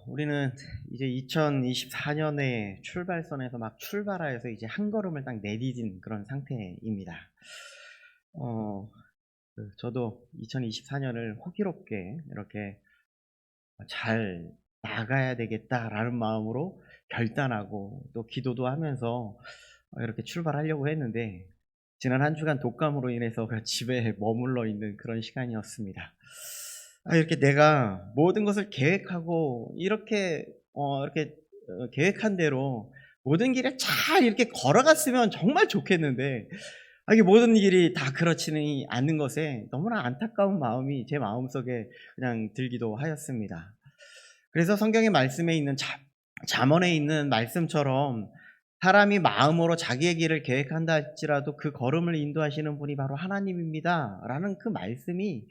우리는 이제 2024년에 출발선에서 막 출발하여서 이제 한 걸음을 딱 내디딘 그런 상태입니다. 어, 저도 2024년을 호기롭게 이렇게 잘 나가야 되겠다라는 마음으로 결단하고 또 기도도 하면서 이렇게 출발하려고 했는데, 지난 한 주간 독감으로 인해서 그냥 집에 머물러 있는 그런 시간이었습니다. 이렇게 내가 모든 것을 계획하고 이렇게 계획한 대로 모든 길에 잘 이렇게 걸어갔으면 정말 좋겠는데, 이게 모든 길이 다 그렇지는 않는 것에 너무나 안타까운 마음이 제 마음속에 그냥 들기도 하였습니다. 그래서 성경의 말씀에 있는 잠언에 있는 말씀처럼 사람이 마음으로 자기의 길을 계획한다 할지라도 그 걸음을 인도하시는 분이 바로 하나님입니다 라는 그 말씀이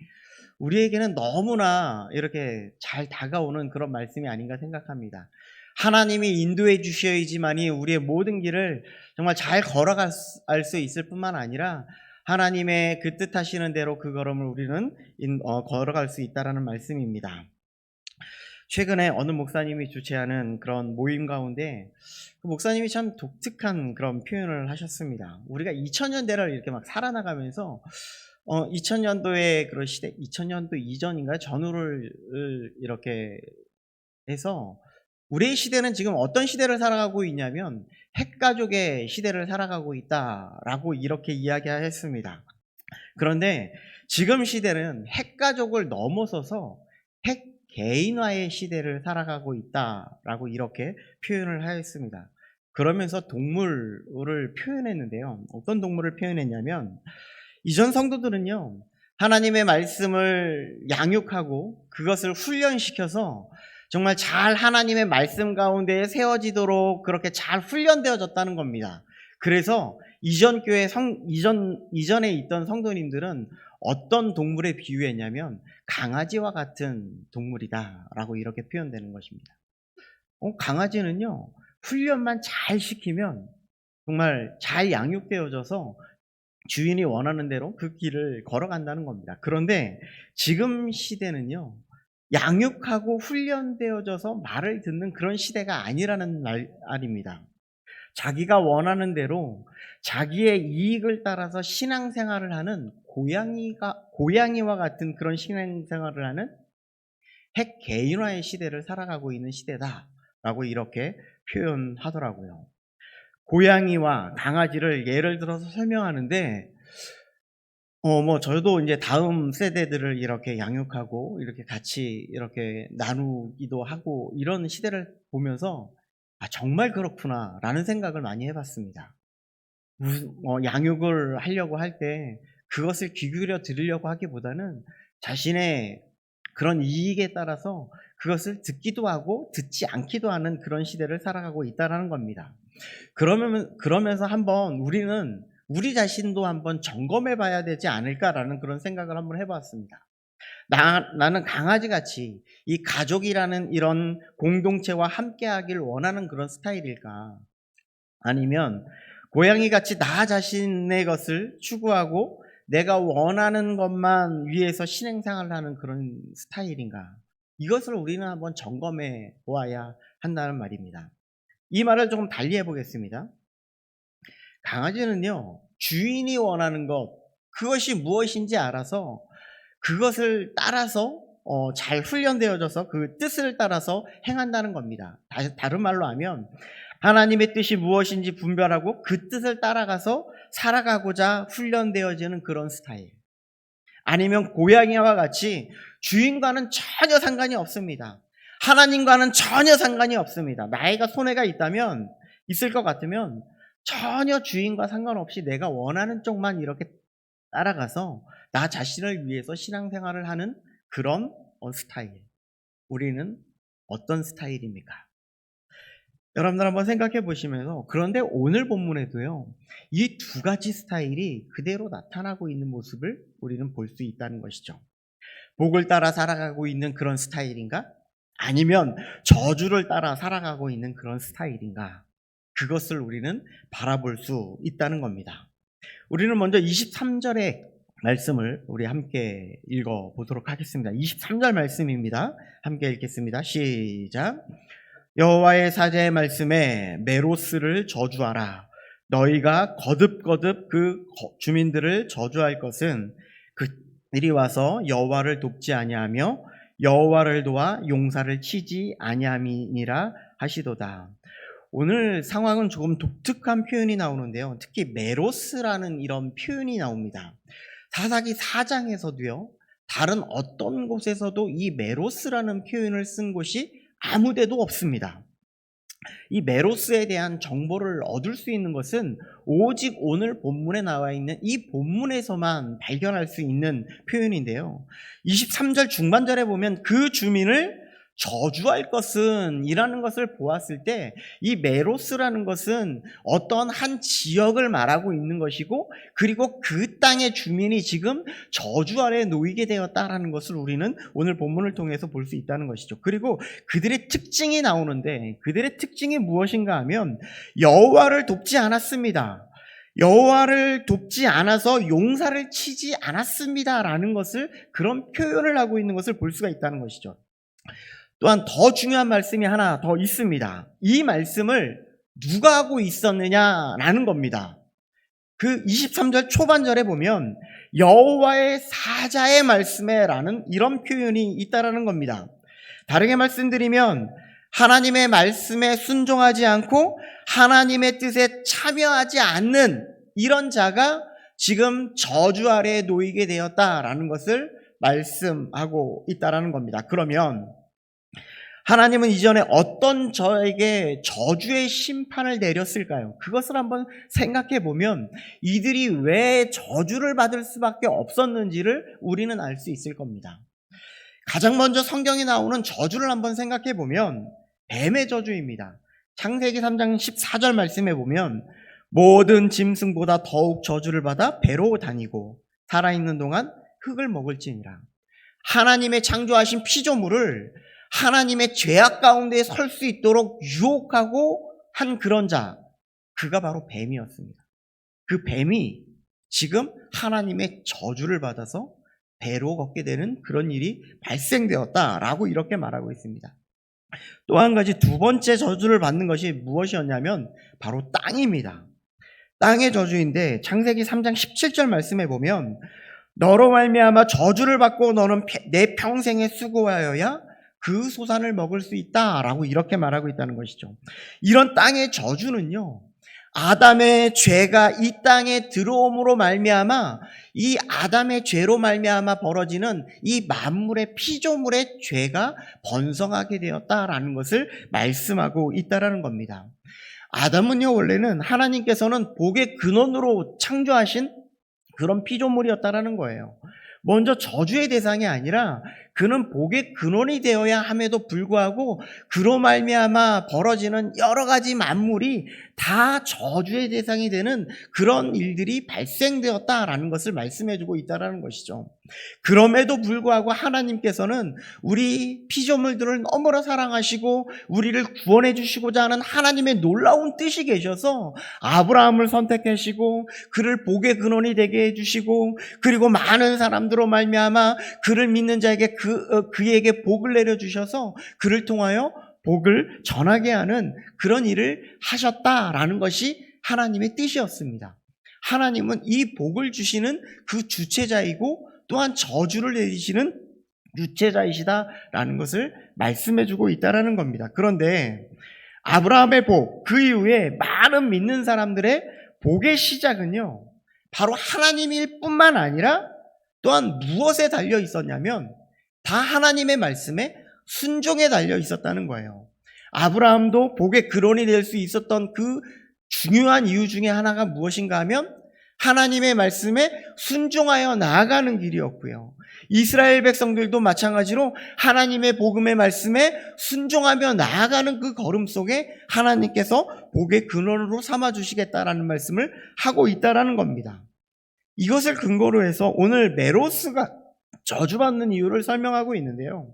우리에게는 너무나 이렇게 잘 다가오는 그런 말씀이 아닌가 생각합니다. 하나님이 인도해 주셔야지만이 우리의 모든 길을 정말 잘 걸어갈 수 있을 뿐만 아니라 하나님의 그 뜻하시는 대로 그 걸음을 우리는 걸어갈 수 있다라는 말씀입니다. 최근에 어느 목사님이 주최하는 그런 모임 가운데 그 목사님이 참 독특한 그런 표현을 하셨습니다. 우리가 2000년대를 이렇게 막 살아나가면서 2000년도의 그런 시대, 2000년도 이전인가요? 전후를 이렇게 해서 우리의 시대는 지금 어떤 시대를 살아가고 있냐면 핵가족의 시대를 살아가고 있다라고 이렇게 이야기했습니다. 그런데 지금 시대는 핵가족을 넘어서서 핵개인화의 시대를 살아가고 있다라고 이렇게 표현을 하였습니다. 그러면서 동물을 표현했는데요. 어떤 동물을 표현했냐면, 이전 성도들은요, 하나님의 말씀을 양육하고 그것을 훈련시켜서 정말 잘 하나님의 말씀 가운데에 세워지도록 그렇게 잘 훈련되어졌다는 겁니다. 그래서 이전 교회 이전에 있던 성도님들은 어떤 동물에 비유했냐면 강아지와 같은 동물이다라고 이렇게 표현되는 것입니다. 강아지는요, 훈련만 잘 시키면 정말 잘 양육되어져서 주인이 원하는 대로 그 길을 걸어간다는 겁니다. 그런데 지금 시대는요, 양육하고 훈련되어져서 말을 듣는 그런 시대가 아니라는 말입니다. 자기가 원하는 대로 자기의 이익을 따라서 신앙생활을 하는 고양이와 같은 그런 신앙생활을 하는 핵개인화의 시대를 살아가고 있는 시대다라고 이렇게 표현하더라고요. 고양이와 강아지를 예를 들어서 설명하는데, 저도 이제 다음 세대들을 이렇게 양육하고 이렇게 같이 이렇게 나누기도 하고 이런 시대를 보면서 정말 그렇구나라는 생각을 많이 해봤습니다. 양육을 하려고 할 때 그것을 귀 기울여 들으려고 하기보다는 자신의 그런 이익에 따라서 그것을 듣기도 하고 듣지 않기도 하는 그런 시대를 살아가고 있다는 겁니다. 그러면서 한번 우리는 우리 자신도 한번 점검해 봐야 되지 않을까라는 그런 생각을 한번 해봤습니다. 나는 강아지같이 이 가족이라는 이런 공동체와 함께하길 원하는 그런 스타일일까? 아니면 고양이같이 나 자신의 것을 추구하고 내가 원하는 것만 위해서 신앙생활을 하는 그런 스타일인가? 이것을 우리는 한번 점검해 보아야 한다는 말입니다. 이 말을 조금 달리 해보겠습니다. 강아지는요, 주인이 원하는 것, 그것이 무엇인지 알아서 그것을 따라서 잘 훈련되어져서 그 뜻을 따라서 행한다는 겁니다. 다른 말로 하면 하나님의 뜻이 무엇인지 분별하고 그 뜻을 따라가서 살아가고자 훈련되어지는 그런 스타일. 아니면 고양이와 같이 주인과는 전혀 상관이 없습니다. 하나님과는 전혀 상관이 없습니다. 나이가 손해가 있을 것 같으면 전혀 주인과 상관없이 내가 원하는 쪽만 이렇게 따라가서 나 자신을 위해서 신앙생활을 하는 그런 스타일. 우리는 어떤 스타일입니까? 여러분들 한번 생각해 보시면서, 그런데 오늘 본문에도요, 이 두 가지 스타일이 그대로 나타나고 있는 모습을 우리는 볼 수 있다는 것이죠. 복을 따라 살아가고 있는 그런 스타일인가? 아니면 저주를 따라 살아가고 있는 그런 스타일인가? 그것을 우리는 바라볼 수 있다는 겁니다. 우리는 먼저 23절에 말씀을 우리 함께 읽어 보도록 하겠습니다. 23절 말씀입니다. 함께 읽겠습니다. 시작. 여호와의 사자의 말씀에 메로스를 저주하라. 너희가 거듭거듭 그 주민들을 저주할 것은 그들이 와서 여호와를 돕지 아니하며 여호와를 도와 용사를 치지 아니함이니라 하시도다. 오늘 상황은 조금 독특한 표현이 나오는데요. 특히 메로스라는 이런 표현이 나옵니다. 사사기 4장에서도요. 다른 어떤 곳에서도 이 메로스라는 표현을 쓴 곳이 아무 데도 없습니다. 이 메로스에 대한 정보를 얻을 수 있는 것은 오직 오늘 본문에 나와 있는 이 본문에서만 발견할 수 있는 표현인데요. 23절 중반절에 보면 그 주민을 저주할 것은 이라는 것을 보았을 때 이 메로스라는 것은 어떤 한 지역을 말하고 있는 것이고, 그리고 그 땅의 주민이 지금 저주 아래 놓이게 되었다라는 것을 우리는 오늘 본문을 통해서 볼 수 있다는 것이죠. 그리고 그들의 특징이 나오는데, 그들의 특징이 무엇인가 하면 여호와를 돕지 않았습니다. 여호와를 돕지 않아서 용사를 치지 않았습니다라는 것을, 그런 표현을 하고 있는 것을 볼 수가 있다는 것이죠. 또한 더 중요한 말씀이 하나 더 있습니다. 이 말씀을 누가 하고 있었느냐라는 겁니다. 그 23절 초반절에 보면 여호와의 사자의 말씀에라는 이런 표현이 있다라는 겁니다. 다르게 말씀드리면 하나님의 말씀에 순종하지 않고 하나님의 뜻에 참여하지 않는 이런 자가 지금 저주 아래에 놓이게 되었다라는 것을 말씀하고 있다라는 겁니다. 그러면 하나님은 이전에 어떤 저에게 저주의 심판을 내렸을까요? 그것을 한번 생각해 보면 이들이 왜 저주를 받을 수밖에 없었는지를 우리는 알 수 있을 겁니다. 가장 먼저 성경에 나오는 저주를 한번 생각해 보면 뱀의 저주입니다. 창세기 3장 14절 말씀에 보면 모든 짐승보다 더욱 저주를 받아 배로 다니고 살아있는 동안 흙을 먹을지니라. 하나님의 창조하신 피조물을 하나님의 죄악 가운데 설 수 있도록 유혹하고 한 그런 자, 그가 바로 뱀이었습니다. 그 뱀이 지금 하나님의 저주를 받아서 배로 걷게 되는 그런 일이 발생되었다라고 이렇게 말하고 있습니다. 또 한 가지, 두 번째 저주를 받는 것이 무엇이었냐면 바로 땅입니다. 땅의 저주인데 창세기 3장 17절 말씀에 보면 너로 말미암아 저주를 받고 너는 내 평생에 수고하여야 그 소산을 먹을 수 있다라고 이렇게 말하고 있다는 것이죠. 이런 땅의 저주는요, 아담의 죄가 이 땅에 들어옴으로 말미암아, 이 아담의 죄로 말미암아 벌어지는 이 만물의 피조물의 죄가 번성하게 되었다라는 것을 말씀하고 있다라는 겁니다. 아담은요, 원래는 하나님께서는 복의 근원으로 창조하신 그런 피조물이었다라는 거예요. 먼저 저주의 대상이 아니라 그는 복의 근원이 되어야 함에도 불구하고 그로 말미암아 벌어지는 여러 가지 만물이 다 저주의 대상이 되는 그런 일들이 발생되었다라는 것을 말씀해주고 있다는 것이죠. 그럼에도 불구하고 하나님께서는 우리 피조물들을 너무나 사랑하시고 우리를 구원해 주시고자 하는 하나님의 놀라운 뜻이 계셔서 아브라함을 선택하시고 그를 복의 근원이 되게 해주시고, 그리고 많은 사람들로 말미암아 그를 믿는 자에게 그에게 복을 내려주셔서 그를 통하여 복을 전하게 하는 그런 일을 하셨다라는 것이 하나님의 뜻이었습니다. 하나님은 이 복을 주시는 그 주체자이고 또한 저주를 내리시는 유체자이시다라는 것을 말씀해주고 있다라는 겁니다. 그런데 아브라함의 복, 그 이후에 많은 믿는 사람들의 복의 시작은요, 바로 하나님일 뿐만 아니라 또한 무엇에 달려 있었냐면 다 하나님의 말씀에 순종에 달려 있었다는 거예요. 아브라함도 복의 근원이 될 수 있었던 그 중요한 이유 중에 하나가 무엇인가 하면 하나님의 말씀에 순종하여 나아가는 길이었고요. 이스라엘 백성들도 마찬가지로 하나님의 복음의 말씀에 순종하며 나아가는 그 걸음 속에 하나님께서 복의 근원으로 삼아주시겠다라는 말씀을 하고 있다라는 겁니다. 이것을 근거로 해서 오늘 메로스가 저주받는 이유를 설명하고 있는데요.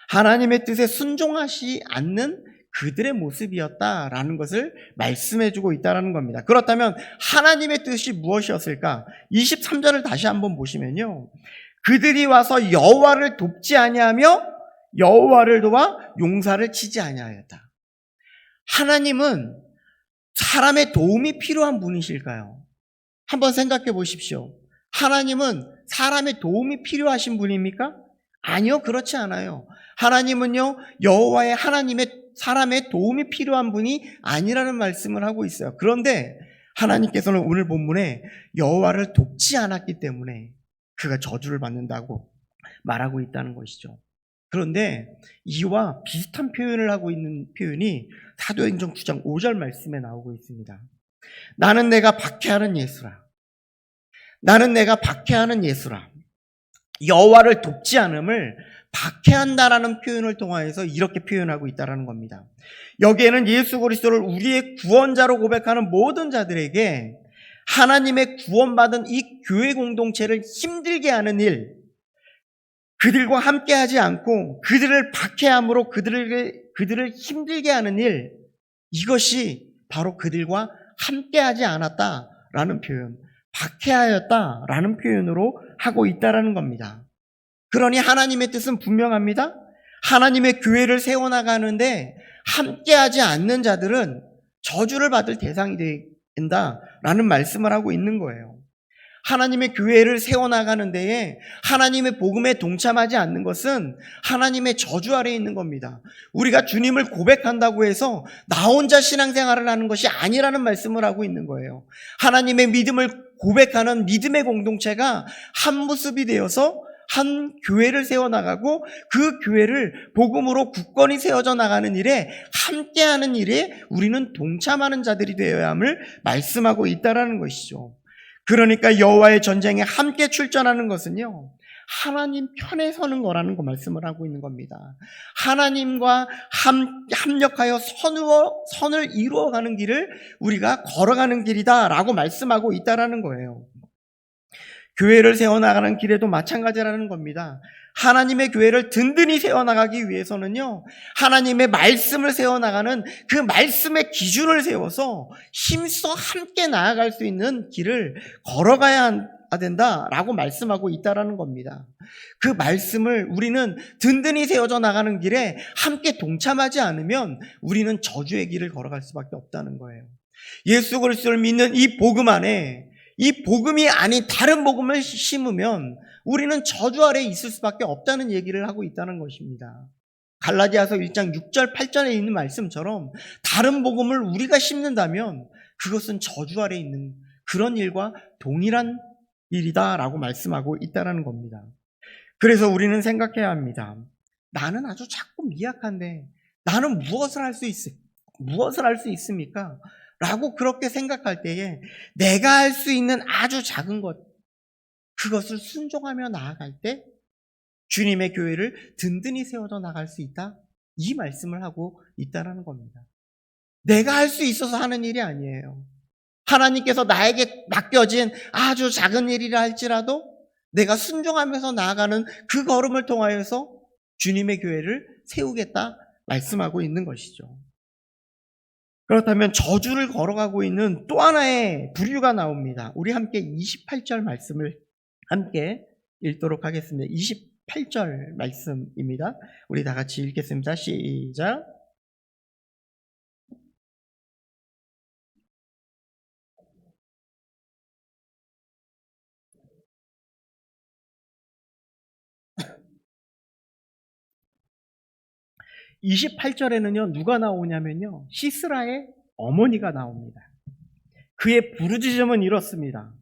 하나님의 뜻에 순종하지 않는 그들의 모습이었다라는 것을 말씀해주고 있다는 겁니다. 그렇다면 하나님의 뜻이 무엇이었을까? 23절을 다시 한번 보시면요, 그들이 와서 여호와를 돕지 아니하며 여호와를 도와 용사를 치지 아니하였다. 하나님은 사람의 도움이 필요한 분이실까요? 한번 생각해 보십시오. 하나님은 사람의 도움이 필요하신 분입니까? 아니요, 그렇지 않아요. 하나님은요, 여호와의 하나님의 사람의 도움이 필요한 분이 아니라는 말씀을 하고 있어요. 그런데 하나님께서는 오늘 본문에 여호와를 돕지 않았기 때문에 그가 저주를 받는다고 말하고 있다는 것이죠. 그런데 이와 비슷한 표현을 하고 있는 표현이 사도행전 9장 5절 말씀에 나오고 있습니다. 나는 내가 박해하는 예수라. 나는 내가 박해하는 예수라. 여호와를 돕지 않음을 박해한다라는 표현을 통하여서 이렇게 표현하고 있다는 겁니다. 여기에는 예수 그리스도를 우리의 구원자로 고백하는 모든 자들에게 하나님의 구원받은 이 교회 공동체를 힘들게 하는 일, 그들과 함께하지 않고 그들을 박해함으로 그들을 힘들게 하는 일, 이것이 바로 그들과 함께하지 않았다라는 표현, 박해하였다라는 표현으로 하고 있다라는 겁니다. 그러니 하나님의 뜻은 분명합니다. 하나님의 교회를 세워나가는데 함께하지 않는 자들은 저주를 받을 대상이 된다라는 말씀을 하고 있는 거예요. 하나님의 교회를 세워나가는 데에 하나님의 복음에 동참하지 않는 것은 하나님의 저주 아래에 있는 겁니다. 우리가 주님을 고백한다고 해서 나 혼자 신앙생활을 하는 것이 아니라는 말씀을 하고 있는 거예요. 하나님의 믿음을 고백하는 믿음의 공동체가 한 모습이 되어서 한 교회를 세워나가고 그 교회를 복음으로 굳건히 세워져 나가는 일에 함께하는 일에 우리는 동참하는 자들이 되어야 함을 말씀하고 있다는 것이죠. 그러니까 여호와의 전쟁에 함께 출전하는 것은요, 하나님 편에 서는 거라는 거 말씀을 하고 있는 겁니다. 하나님과 합력하여 선을 이루어가는 길을 우리가 걸어가는 길이다라고 말씀하고 있다는 거예요. 교회를 세워나가는 길에도 마찬가지라는 겁니다. 하나님의 교회를 든든히 세워나가기 위해서는요, 하나님의 말씀을 세워나가는 그 말씀의 기준을 세워서 힘써 함께 나아갈 수 있는 길을 걸어가야 된다라고 말씀하고 있다는 겁니다. 그 말씀을 우리는 든든히 세워져 나가는 길에 함께 동참하지 않으면 우리는 저주의 길을 걸어갈 수밖에 없다는 거예요. 예수 그리스도를 믿는 이 복음 안에 이 복음이 아닌 다른 복음을 심으면 우리는 저주 아래에 있을 수밖에 없다는 얘기를 하고 있다는 것입니다. 갈라디아서 1장 6절 8절에 있는 말씀처럼 다른 복음을 우리가 심는다면 그것은 저주 아래에 있는 그런 일과 동일한 일이다라고 말씀하고 있다는 겁니다. 그래서 우리는 생각해야 합니다. 나는 아주 작고 미약한데 나는 무엇을 할 수 있습니까? 라고 그렇게 생각할 때에 내가 할 수 있는 아주 작은 것, 그것을 순종하며 나아갈 때 주님의 교회를 든든히 세워져 나갈 수 있다, 이 말씀을 하고 있다는 겁니다. 내가 할 수 있어서 하는 일이 아니에요. 하나님께서 나에게 맡겨진 아주 작은 일이라 할지라도 내가 순종하면서 나아가는 그 걸음을 통하여서 주님의 교회를 세우겠다 말씀하고 있는 것이죠. 그렇다면 저주를 걸어가고 있는 또 하나의 부류가 나옵니다. 우리 함께 28절 말씀을 함께 읽도록 하겠습니다. 28절 말씀입니다. 우리 다 같이 읽겠습니다. 시작. (28절에는요) 누가 나오냐면요, 시스라의 어머니가 나옵니다. 그의 부르짖음은 이렇습니다.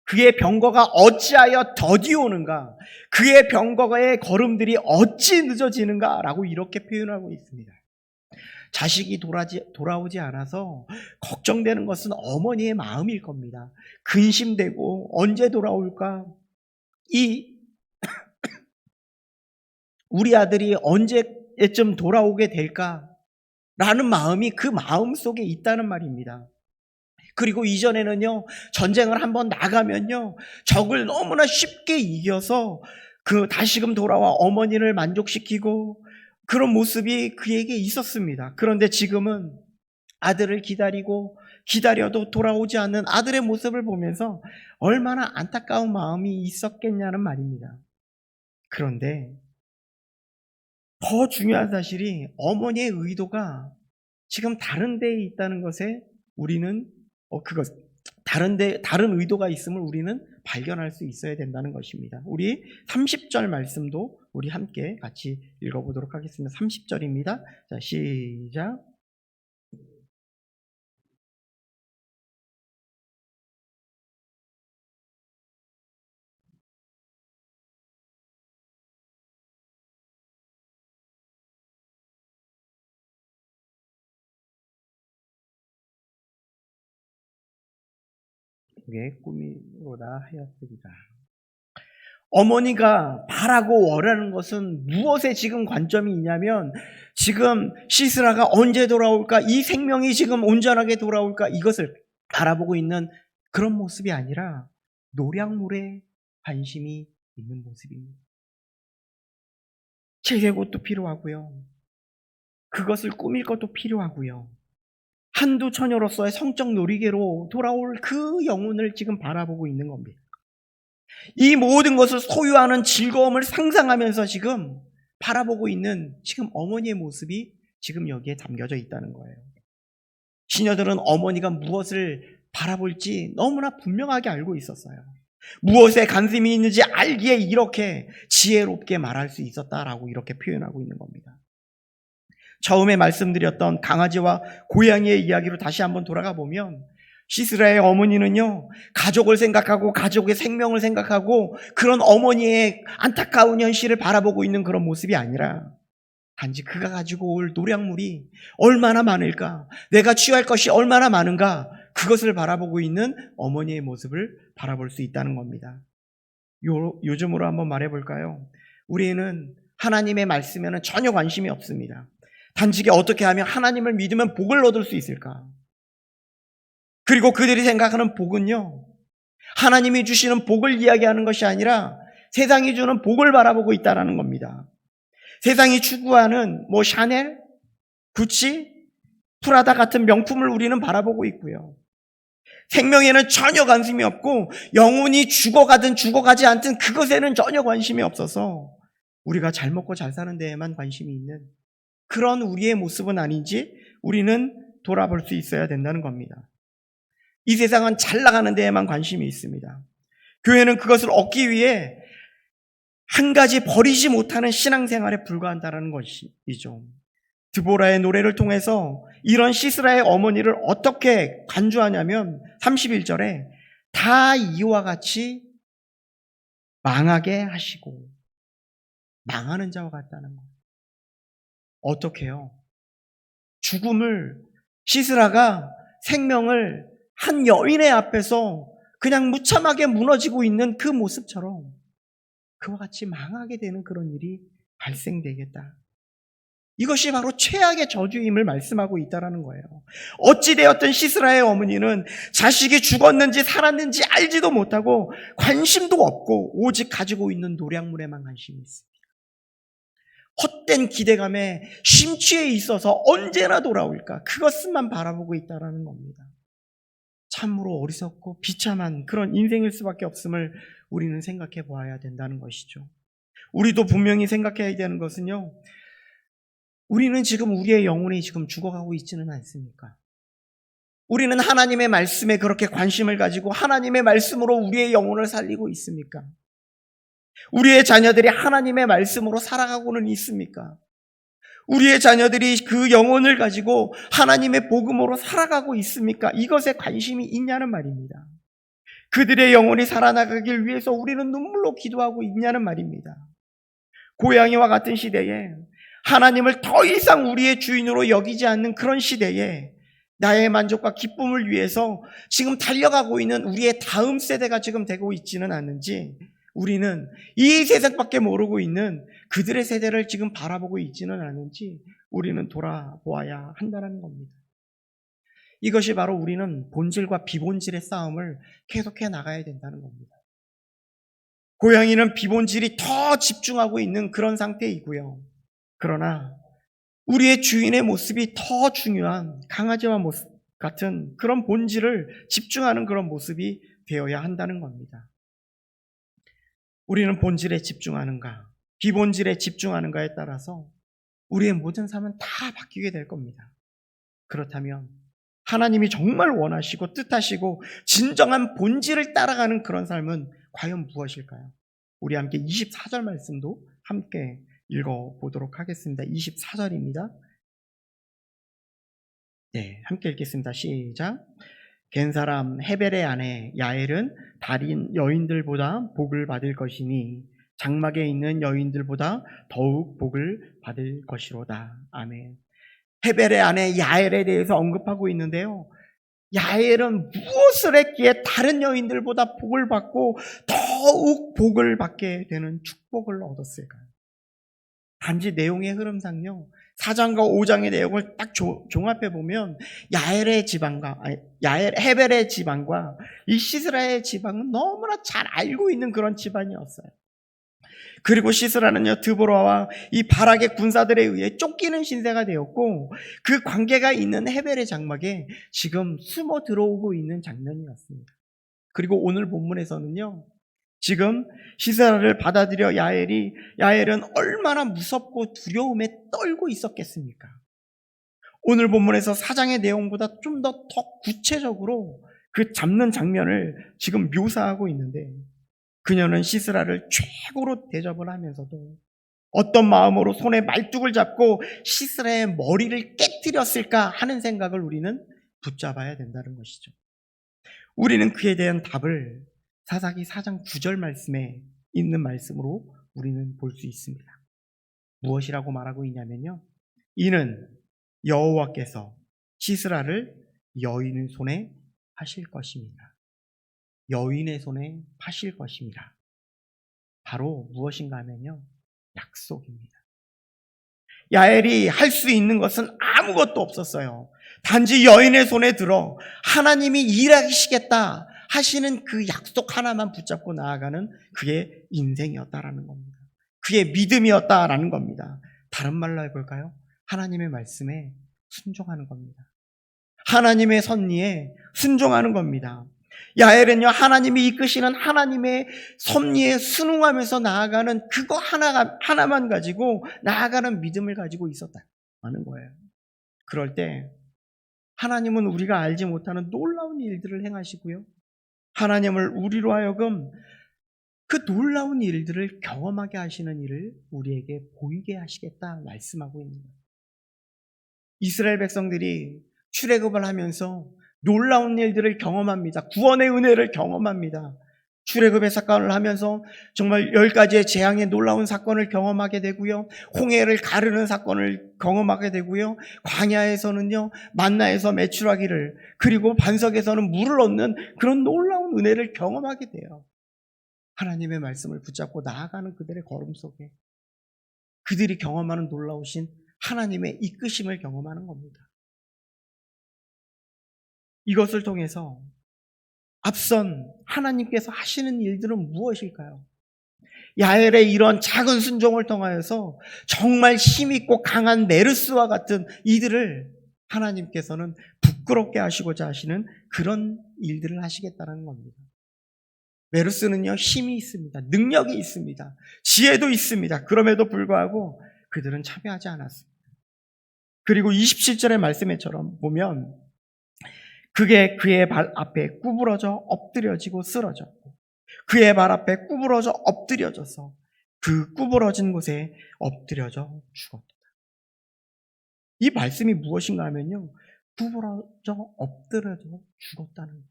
그의 병거가 어찌하여 더디 오는가? 그의 병거의 걸음들이 어찌 늦어지는가? 라고 이렇게 표현하고 있습니다. 자식이 돌아오지 않아서 걱정되는 것은 어머니의 마음일 겁니다. 근심되고 언제 돌아올까? 우리 아들이 언제쯤 돌아오게 될까? 라는 마음이 그 마음 속에 있다는 말입니다. 그리고 이전에는요, 전쟁을 한번 나가면요, 적을 너무나 쉽게 이겨서 다시금 돌아와 어머니를 만족시키고 그런 모습이 그에게 있었습니다. 그런데 지금은 아들을 기다려도 돌아오지 않는 아들의 모습을 보면서 얼마나 안타까운 마음이 있었겠냐는 말입니다. 그런데 더 중요한 사실이 어머니의 의도가 지금 다른 데에 있다는 것에 우리는 다른 의도가 있음을 우리는 발견할 수 있어야 된다는 것입니다. 우리 30절 말씀도 우리 함께 같이 읽어보도록 하겠습니다. 30절입니다. 자, 시작. 그게 꿈이로다 하였으리라. 어머니가 바라고 원하는 것은 무엇에 지금 관점이 있냐면 지금 시스라가 언제 돌아올까? 이 생명이 지금 온전하게 돌아올까? 이것을 바라보고 있는 그런 모습이 아니라 노량물에 관심이 있는 모습입니다. 제개꽃도 필요하고요. 그것을 꾸밀 것도 필요하고요. 한두 처녀로서의 성적 놀이개로 돌아올 그 영혼을 지금 바라보고 있는 겁니다. 이 모든 것을 소유하는 즐거움을 상상하면서 지금 바라보고 있는 지금 어머니의 모습이 지금 여기에 담겨져 있다는 거예요. 시녀들은 어머니가 무엇을 바라볼지 너무나 분명하게 알고 있었어요. 무엇에 관심이 있는지 알기에 이렇게 지혜롭게 말할 수 있었다라고 이렇게 표현하고 있는 겁니다. 처음에 말씀드렸던 강아지와 고양이의 이야기로 다시 한번 돌아가 보면 시스라의 어머니는요, 가족을 생각하고 가족의 생명을 생각하고 그런 어머니의 안타까운 현실을 바라보고 있는 그런 모습이 아니라 단지 그가 가지고 올 노량물이 얼마나 많을까, 내가 취할 것이 얼마나 많은가, 그것을 바라보고 있는 어머니의 모습을 바라볼 수 있다는 겁니다. 요즘으로 한번 말해볼까요? 우리는 하나님의 말씀에는 전혀 관심이 없습니다. 단지 어떻게 하면 하나님을 믿으면 복을 얻을 수 있을까? 그리고 그들이 생각하는 복은요, 하나님이 주시는 복을 이야기하는 것이 아니라 세상이 주는 복을 바라보고 있다는 겁니다. 세상이 추구하는 샤넬, 구찌, 프라다 같은 명품을 우리는 바라보고 있고요. 생명에는 전혀 관심이 없고 영혼이 죽어가든 죽어가지 않든 그것에는 전혀 관심이 없어서 우리가 잘 먹고 잘 사는 데에만 관심이 있는 그런 우리의 모습은 아닌지 우리는 돌아볼 수 있어야 된다는 겁니다. 이 세상은 잘 나가는 데에만 관심이 있습니다. 교회는 그것을 얻기 위해 한 가지 버리지 못하는 신앙생활에 불과한다는 것이죠. 드보라의 노래를 통해서 이런 시스라의 어머니를 어떻게 간주하냐면 31절에 다 이와 같이 망하게 하시고, 망하는 자와 같다는 거예요. 어떻게 해요? 죽음을, 시스라가 생명을 한 여인의 앞에서 그냥 무참하게 무너지고 있는 그 모습처럼 그와 같이 망하게 되는 그런 일이 발생되겠다. 이것이 바로 최악의 저주임을 말씀하고 있다는 거예요. 어찌되었든 시스라의 어머니는 자식이 죽었는지 살았는지 알지도 못하고 관심도 없고 오직 가지고 있는 노량물에만 관심이 있습니다. 헛된 기대감에 심취해 있어서 언제나 돌아올까, 그것만 바라보고 있다는 겁니다. 참으로 어리석고 비참한 그런 인생일 수밖에 없음을 우리는 생각해 보아야 된다는 것이죠. 우리도 분명히 생각해야 되는 것은요, 우리는 지금 우리의 영혼이 지금 죽어가고 있지는 않습니까? 우리는 하나님의 말씀에 그렇게 관심을 가지고 하나님의 말씀으로 우리의 영혼을 살리고 있습니까? 우리의 자녀들이 하나님의 말씀으로 살아가고는 있습니까? 우리의 자녀들이 그 영혼을 가지고 하나님의 복음으로 살아가고 있습니까? 이것에 관심이 있냐는 말입니다. 그들의 영혼이 살아나가길 위해서 우리는 눈물로 기도하고 있냐는 말입니다. 고양이와 같은 시대에 하나님을 더 이상 우리의 주인으로 여기지 않는 그런 시대에 나의 만족과 기쁨을 위해서 지금 달려가고 있는 우리의 다음 세대가 지금 되고 있지는 않는지, 우리는 이 세상밖에 모르고 있는 그들의 세대를 지금 바라보고 있지는 않은지 우리는 돌아보아야 한다는 겁니다. 이것이 바로 우리는 본질과 비본질의 싸움을 계속해 나가야 된다는 겁니다. 고양이는 비본질이 더 집중하고 있는 그런 상태이고요. 그러나 우리의 주인의 모습이 더 중요한 강아지와 모습 같은 그런 본질을 집중하는 그런 모습이 되어야 한다는 겁니다. 우리는 본질에 집중하는가, 비본질에 집중하는가에 따라서 우리의 모든 삶은 다 바뀌게 될 겁니다. 그렇다면 하나님이 정말 원하시고 뜻하시고 진정한 본질을 따라가는 그런 삶은 과연 무엇일까요? 우리 함께 24절 말씀도 함께 읽어보도록 하겠습니다. 24절입니다. 네, 함께 읽겠습니다. 시작. 겐사람 헤벨의 아내 야엘은 다린 여인들보다 복을 받을 것이니 장막에 있는 여인들보다 더욱 복을 받을 것이로다. 아멘. 헤벨의 아내 야엘에 대해서 언급하고 있는데요. 야엘은 무엇을 했기에 다른 여인들보다 복을 받고 더욱 복을 받게 되는 축복을 얻었을까요? 단지 내용의 흐름상요, 4장과 5장의 내용을 딱 종합해 보면 헤벨의 지방과 이 시스라의 지방은 너무나 잘 알고 있는 그런 집안이었어요. 그리고 시스라는요, 드보라와 이 바락의 군사들에 의해 쫓기는 신세가 되었고, 그 관계가 있는 헤벨의 장막에 지금 숨어 들어오고 있는 장면이었습니다. 그리고 오늘 본문에서는요, 지금 시스라를 받아들여 야엘은 얼마나 무섭고 두려움에 떨고 있었겠습니까? 오늘 본문에서 4장의 내용보다 좀 더 구체적으로 그 잡는 장면을 지금 묘사하고 있는데, 그녀는 시스라를 최고로 대접을 하면서도 어떤 마음으로 손에 말뚝을 잡고 시스라의 머리를 깨뜨렸을까 하는 생각을 우리는 붙잡아야 된다는 것이죠. 우리는 그에 대한 답을 사사기 4장 9절 말씀에 있는 말씀으로 우리는 볼 수 있습니다. 무엇이라고 말하고 있냐면요, 이는 여호와께서 시스라를 여인의 손에 파실 것입니다. 여인의 손에 파실 것입니다. 바로 무엇인가 하면요, 약속입니다. 야엘이 할 수 있는 것은 아무것도 없었어요. 단지 여인의 손에 들어 하나님이 일하시겠다 하시는 그 약속 하나만 붙잡고 나아가는 그의 인생이었다라는 겁니다. 그의 믿음이었다라는 겁니다. 다른 말로 해볼까요? 하나님의 말씀에 순종하는 겁니다. 하나님의 섭리에 순종하는 겁니다. 야엘은요, 하나님이 이끄시는 하나님의 섭리에 순응하면서 나아가는 그거 하나만 가지고 나아가는 믿음을 가지고 있었다는 거예요. 그럴 때 하나님은 우리가 알지 못하는 놀라운 일들을 행하시고요, 하나님을 우리로 하여금 그 놀라운 일들을 경험하게 하시는 일을 우리에게 보이게 하시겠다 말씀하고 있는 거예요. 이스라엘 백성들이 출애굽을 하면서 놀라운 일들을 경험합니다. 구원의 은혜를 경험합니다. 출애굽의 사건을 하면서 정말 10가지의 재앙의 놀라운 사건을 경험하게 되고요, 홍해를 가르는 사건을 경험하게 되고요, 광야에서는요 만나에서 메추라기를, 그리고 반석에서는 물을 얻는 그런 놀라운 은혜를 경험하게 돼요. 하나님의 말씀을 붙잡고 나아가는 그들의 걸음 속에 그들이 경험하는 놀라우신 하나님의 이끄심을 경험하는 겁니다. 이것을 통해서 앞선 하나님께서 하시는 일들은 무엇일까요? 야엘의 이런 작은 순종을 통하여서 정말 힘있고 강한 메르스와 같은 이들을 하나님께서는 부끄럽게 하시고자 하시는 그런 일들을 하시겠다는 겁니다. 메르스는요, 힘이 있습니다. 능력이 있습니다. 지혜도 있습니다. 그럼에도 불구하고 그들은 참여하지 않았습니다. 그리고 27절의 말씀에처럼 보면 그게 그의 발 앞에 구부러져 엎드려지고 쓰러졌고, 그의 발 앞에 구부러져 엎드려져서 그 구부러진 곳에 엎드려져 죽었다. 이 말씀이 무엇인가 하면요, 구부러져 엎드려져 죽었다는 거예요.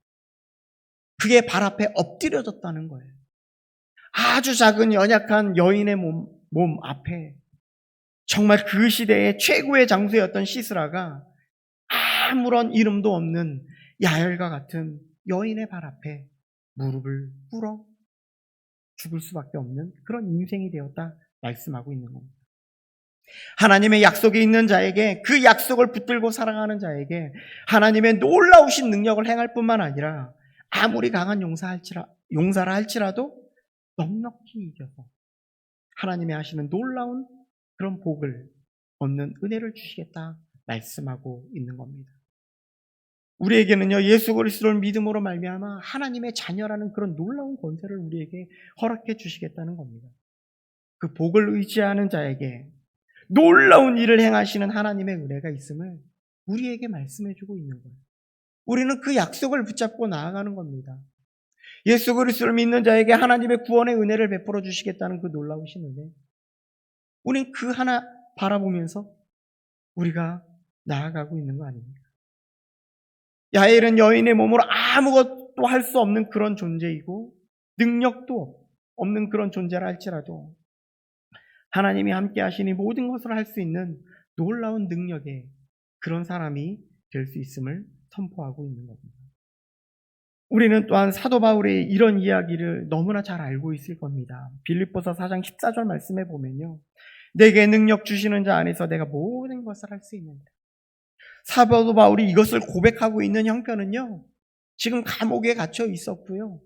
그의 발 앞에 엎드려졌다는 거예요. 아주 작은 연약한 여인의 몸 앞에 정말 그 시대의 최고의 장수였던 시스라가 아무런 이름도 없는 야엘과 같은 여인의 발 앞에 무릎을 꿇어 죽을 수밖에 없는 그런 인생이 되었다 말씀하고 있는 겁니다. 하나님의 약속이 있는 자에게, 그 약속을 붙들고 살아가는 자에게 하나님의 놀라우신 능력을 행할 뿐만 아니라 아무리 강한 용사라 할지라도 넉넉히 이겨서 하나님이 하시는 놀라운 그런 복을 얻는 은혜를 주시겠다 말씀하고 있는 겁니다. 우리에게는요, 예수 그리스도를 믿음으로 말미암아 하나님의 자녀라는 그런 놀라운 권세를 우리에게 허락해 주시겠다는 겁니다. 그 복을 의지하는 자에게 놀라운 일을 행하시는 하나님의 은혜가 있음을 우리에게 말씀해 주고 있는 거예요. 우리는 그 약속을 붙잡고 나아가는 겁니다. 예수 그리스도를 믿는 자에게 하나님의 구원의 은혜를 베풀어 주시겠다는 그 놀라우신 은혜. 우리는 그 하나 바라보면서 우리가 나아가고 있는 거 아닙니까? 야엘은 여인의 몸으로 아무것도 할 수 없는 그런 존재이고 능력도 없는 그런 존재라 할지라도 하나님이 함께 하시니 모든 것을 할 수 있는 놀라운 능력의 그런 사람이 될 수 있음을 선포하고 있는 겁니다. 우리는 또한 사도 바울의 이런 이야기를 너무나 잘 알고 있을 겁니다. 빌립보서 4장 14절 말씀에 보면요, 내게 능력 주시는 자 안에서 내가 모든 것을 할 수 있느니라. 사도 바울이 이것을 고백하고 있는 형편은요, 지금 감옥에 갇혀 있었고요,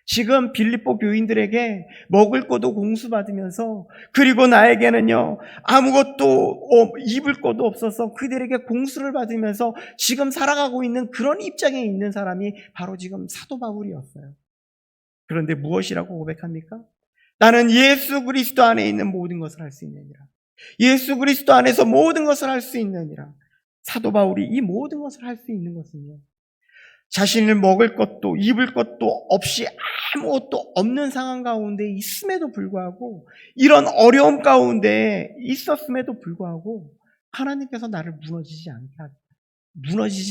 지금 빌립보 교인들에게 먹을 것도 공수받으면서, 그리고 나에게는요 아무것도 입을 것도 없어서 그들에게 공수를 받으면서 지금 살아가고 있는 그런 입장에 있는 사람이 바로 지금 사도 바울이었어요. 그런데 무엇이라고 고백합니까? 나는 예수 그리스도 안에 있는 모든 것을 할 수 있느니라. 예수 그리스도 안에서 모든 것을 할 수 있느니라. 사도 바울이 이 모든 것을 할 수 있는 것은요, 자신을 먹을 것도 입을 것도 없이 아무것도 없는 상황 가운데 있음에도 불구하고, 이런 어려움 가운데 있었음에도 불구하고 하나님께서 나를 무너지지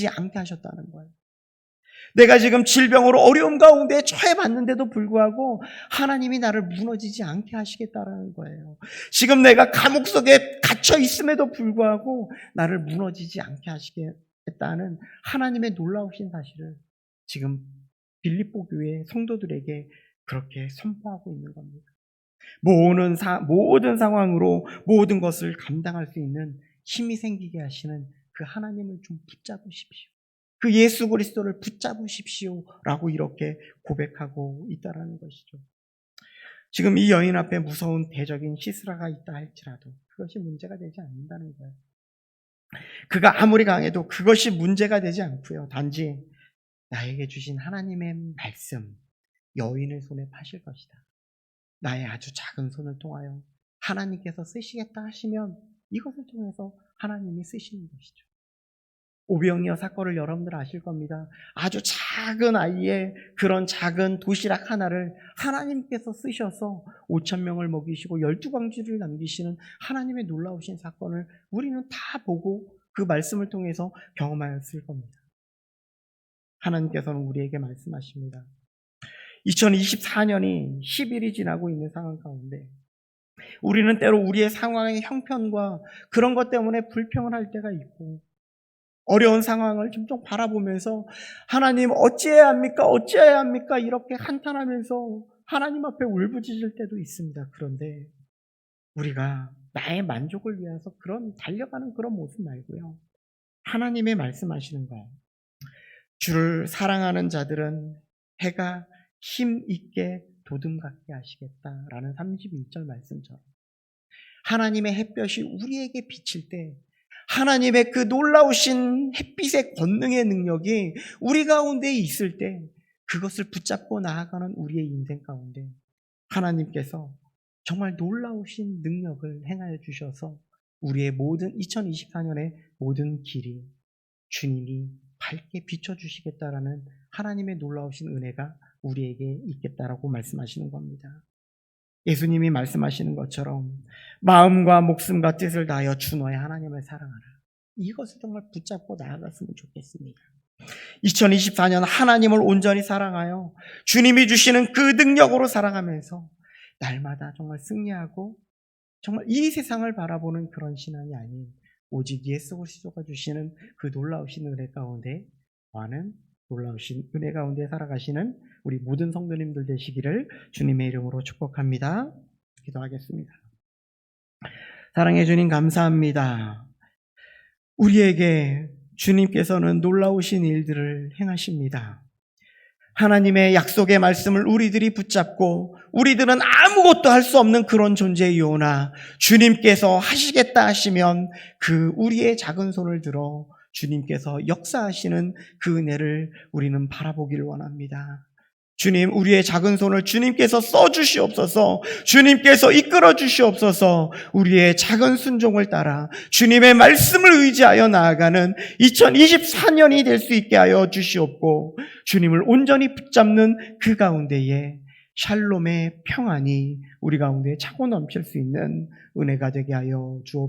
않게 하셨다는 거예요. 내가 지금 질병으로 어려움 가운데 처해봤는데도 불구하고 하나님이 나를 무너지지 않게 하시겠다라는 거예요. 지금 내가 감옥 속에 갇혀 있음에도 불구하고 나를 무너지지 않게 하시겠다는 하나님의 놀라우신 사실을 지금 빌립보 교회 성도들에게 그렇게 선포하고 있는 겁니다. 모든 상황으로 모든 것을 감당할 수 있는 힘이 생기게 하시는 그 하나님을 좀 붙잡으십시오. 그 예수 그리스도를 붙잡으십시오 라고 이렇게 고백하고 있다라는 것이죠. 지금 이 여인 앞에 무서운 대적인 시스라가 있다 할지라도 그것이 문제가 되지 않는다는 거예요. 그가 아무리 강해도 그것이 문제가 되지 않고요, 단지 나에게 주신 하나님의 말씀, 여인의 손에 파실 것이다, 나의 아주 작은 손을 통하여 하나님께서 쓰시겠다 하시면 이것을 통해서 하나님이 쓰시는 것이죠. 오병이어 사건을 여러분들 아실 겁니다. 아주 작은 아이의 그런 작은 도시락 하나를 하나님께서 쓰셔서 5,000명을 먹이시고 12광지를 남기시는 하나님의 놀라우신 사건을 우리는 다 보고 그 말씀을 통해서 경험하였을 겁니다. 하나님께서는 우리에게 말씀하십니다. 2024년이 10일이 지나고 있는 상황 가운데 우리는 때로 우리의 상황의 형편과 그런 것 때문에 불평을 할 때가 있고, 어려운 상황을 좀 바라보면서 하나님 어찌해야 합니까 이렇게 한탄하면서 하나님 앞에 울부짖을 때도 있습니다. 그런데 우리가 나의 만족을 위해서 달려가는 그런 모습 말고요, 하나님의 말씀하시는 거예요. 주를 사랑하는 자들은 해가 힘 있게 도둠같게 하시겠다라는 31절 말씀처럼 하나님의 햇볕이 우리에게 비칠 때 하나님의 그 놀라우신 햇빛의 권능의 능력이 우리 가운데 있을 때 그것을 붙잡고 나아가는 우리의 인생 가운데 하나님께서 정말 놀라우신 능력을 행하여 주셔서 우리의 모든 2024년의 모든 길이 주님이 밝게 비춰주시겠다라는 하나님의 놀라우신 은혜가 우리에게 있겠다라고 말씀하시는 겁니다. 예수님이 말씀하시는 것처럼 마음과 목숨과 뜻을 다하여 주 너의 하나님을 사랑하라, 이것을 정말 붙잡고 나아갔으면 좋겠습니다. 2024년 하나님을 온전히 사랑하여 주님이 주시는 그 능력으로 살아가면서 날마다 정말 승리하고 정말 이 세상을 바라보는 그런 신앙이 아닌 오직 예수 그리스도가 주시는 그 놀라우신 은혜 가운데 많은 놀라우신 은혜 가운데 살아가시는 우리 모든 성도님들 되시기를 주님의 이름으로 축복합니다. 기도하겠습니다. 사랑해 주님 감사합니다. 우리에게 주님께서는 놀라우신 일들을 행하십니다. 하나님의 약속의 말씀을 우리들이 붙잡고 우리들은 아무것도 할 수 없는 그런 존재이오나 주님께서 하시겠다 하시면 그 우리의 작은 손을 들어 주님께서 역사하시는 그 은혜를 우리는 바라보길 원합니다. 주님, 우리의 작은 손을 주님께서 써주시옵소서. 주님께서 이끌어 주시옵소서. 우리의 작은 순종을 따라 주님의 말씀을 의지하여 나아가는 2024년이 될 수 있게 하여 주시옵고, 주님을 온전히 붙잡는 그 가운데에 샬롬의 평안이 우리 가운데 차고 넘칠 수 있는 은혜가 되게 하여 주옵소서.